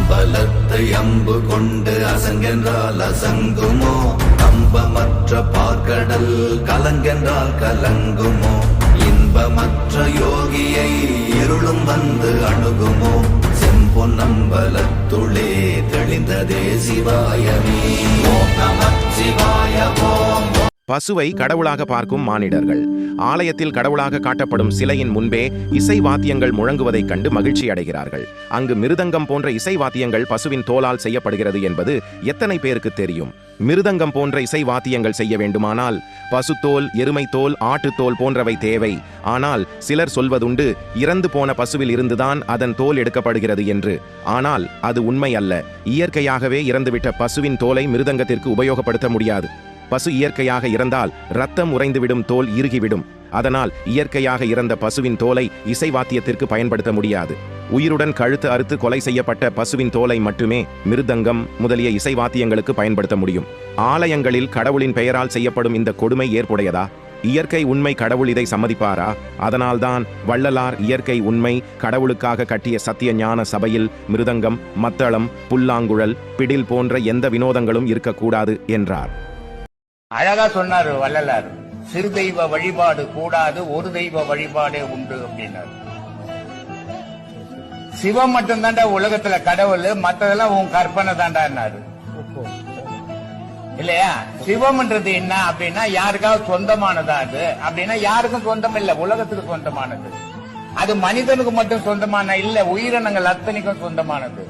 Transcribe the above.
அம்பலத்தை அம்பு கொண்டு அசங்கென்றால் அசங்குமோ, கம்பமற்ற பார்க்கடல் கலங்கென்றால் கலங்குமோ, இன்பமற்ற யோகியை இருளும் வந்து அணுகுமோ, செம்பொன்னம்பலத்துளே தெளிந்ததே சிவாயமே. ஓம் நமச்சிவாய ஓம். பசுவை கடவுளாக பார்க்கும் மானிடர்கள் ஆலயத்தில் கடவுளாக காட்டப்படும் சிலையின் முன்பே இசை வாத்தியங்கள் முழங்குவதைக் கண்டு மகிழ்ச்சி அடைகிறார்கள். அங்கு மிருதங்கம் போன்ற இசை வாத்தியங்கள் பசுவின் தோலால் செய்யப்படுகிறது என்பது எத்தனை பேருக்கு தெரியும்? மிருதங்கம் போன்ற இசை வாத்தியங்கள் செய்ய வேண்டுமானால் பசுத்தோல், எருமைத்தோல், ஆட்டுத்தோல் போன்றவை தேவை. ஆனால் சிலர் சொல்வதுண்டு, இறந்து போன பசுவில் இருந்துதான் அதன் தோல் எடுக்கப்படுகிறது என்று. ஆனால் அது உண்மை அல்ல. இயற்கையாகவே இறந்துவிட்ட பசுவின் தோலை மிருதங்கத்திற்கு உபயோகப்படுத்த முடியாது. பசு இயற்கையாக இறந்தால் இரத்தம் உறைந்துவிடும், தோல் இறுகிவிடும். அதனால் இயற்கையாக இறந்த பசுவின் தோலை இசை வாத்தியத்திற்கு பயன்படுத்த முடியாது. உயிருடன் கழுத்து அறுத்து கொலை செய்யப்பட்ட பசுவின் தோலை மட்டுமே மிருதங்கம் முதலிய இசை வாத்தியங்களுக்கு பயன்படுத்த முடியும். ஆலயங்களில் கடவுளின் பெயரால் செய்யப்படும் இந்த கொடுமை ஏற்புடையதா? இயற்கை உண்மை கடவுள் இதை சம்மதிப்பாரா? அதனால்தான் வள்ளலார் இயற்கை உண்மை கடவுளுக்காக கட்டிய சத்திய ஞான சபையில் மிருதங்கம், மத்தளம், புல்லாங்குழல், பிடில் போன்ற எந்த வினோதங்களும் இருக்கக்கூடாது என்றார். அழகா சொன்னாரு வள்ளலார். சிறு தெய்வ வழிபாடு கூடாது, ஒரு தெய்வ வழிபாடே உண்டு அப்படின்னாரு. சிவம் மட்டும் தாண்டா உலகத்துல கடவுள், மத்ததெல்லாம் உன் கற்பனை தாண்டாரு இல்லையா? சிவம்ன்றது என்ன அப்படின்னா யாருக்காவது சொந்தமானதா? அது அப்படின்னா யாருக்கும் சொந்தம் இல்ல, உலகத்துக்கு சொந்தமானது. அது மனிதனுக்கு மட்டும் சொந்தமான இல்ல, உயிரினங்கள் அத்தனைக்கும் சொந்தமானது.